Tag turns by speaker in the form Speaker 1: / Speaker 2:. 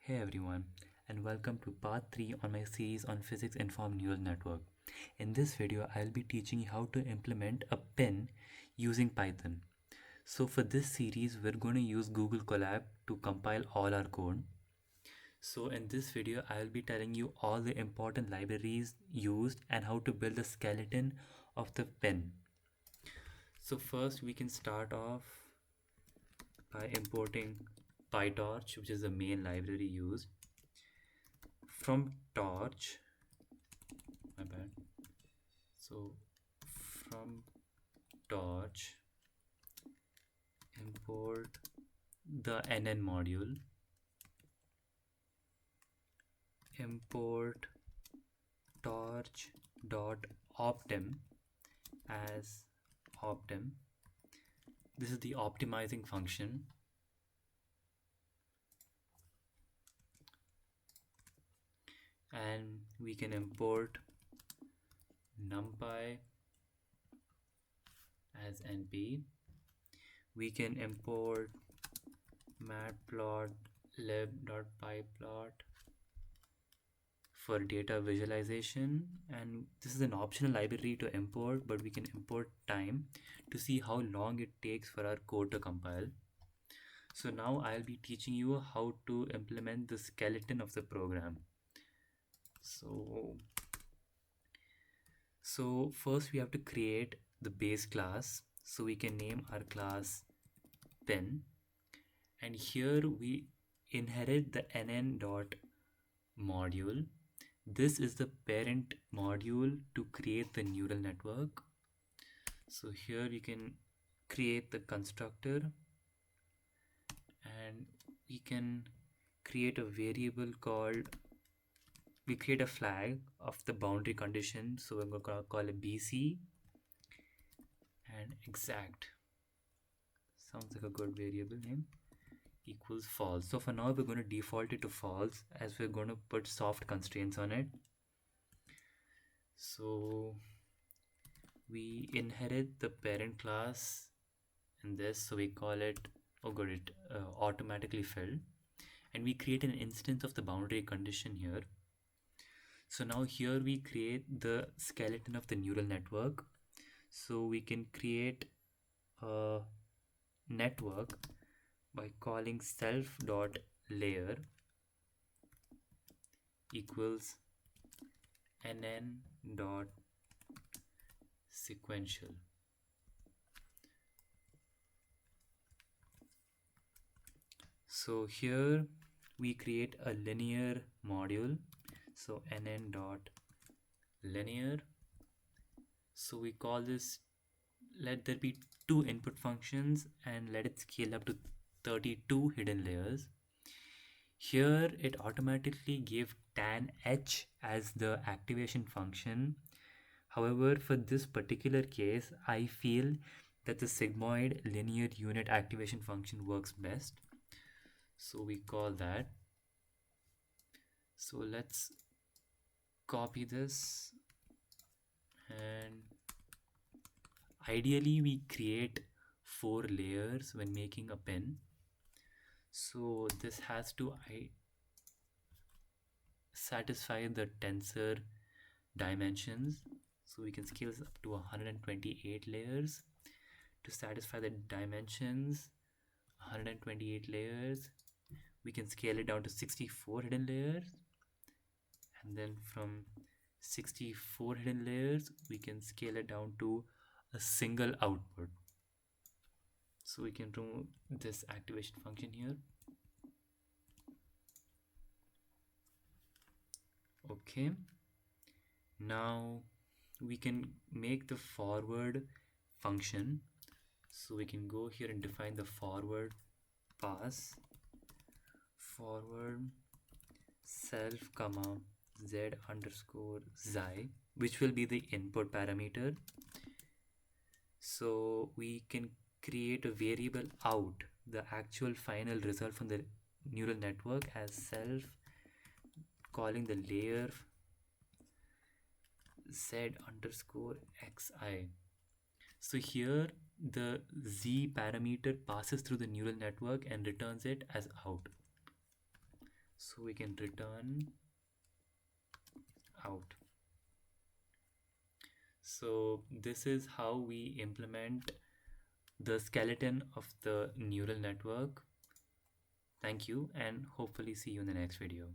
Speaker 1: Hey everyone, and welcome to part 3 on my series on physics informed neural network. In this video, I'll be teaching you how to implement a PINN using Python. So for this series, we're going to use Google Colab to compile all our code. So in this video, I'll be telling you all the important libraries used and how to build the skeleton of the PINN. So first we can start off by importing PyTorch, which is the main library used. From torch, my bad. So from torch, import the NN module, import torch dot optim as optim. This is the optimizing function. And we can import numpy as np. We can import matplotlib.pyplot for data visualization, and this is an optional library to import, but we can import time to see how long it takes for our code to compile. So now I'll be teaching you how to implement the skeleton of the program. So first we have to create the base class. So we can name our class PINN, and here we inherit the nn dot module. This is the parent module to create the neural network. So here you can create the constructor, and we can create a variable called, we create a flag of the boundary condition. So we're going to call it BC and exact. Sounds like a good variable name. Equals false. So for now we're going to default it to false, as we're going to put soft constraints on it. So we inherit the parent class in this, so we call it, oh good, it automatically filled, and we create an instance of the boundary condition here. So now here we create the skeleton of the neural network. So we can create a network by calling self.layer equals nn dot sequential. So here we create a linear module. So nn dot linear. So we call this, let there be 2 input functions, and let it scale up to 32 hidden layers. Here it automatically gave tan h as the activation function. However, for this particular case, I feel that the sigmoid linear unit activation function works best. So we call that. So let's copy this, and ideally we create 4 layers when making a PINN. So this has to satisfy the tensor dimensions. So we can scale this up to 128 layers to satisfy the dimensions. 128 layers. We can scale it down to 64 hidden layers, and then from 64 hidden layers we can scale it down to a single output. So we can remove this activation function here. Okay, now we can make the forward function. So we can go here and define the forward pass, forward self comma z underscore xi, which will be the input parameter. So we can create a variable out, the actual final result from the neural network, as self calling the layer z underscore xi. So here the z parameter passes through the neural network and returns it as out. So we can return out. So this is how we implement the skeleton of the neural network. Thank you, and hopefully see you in the next video.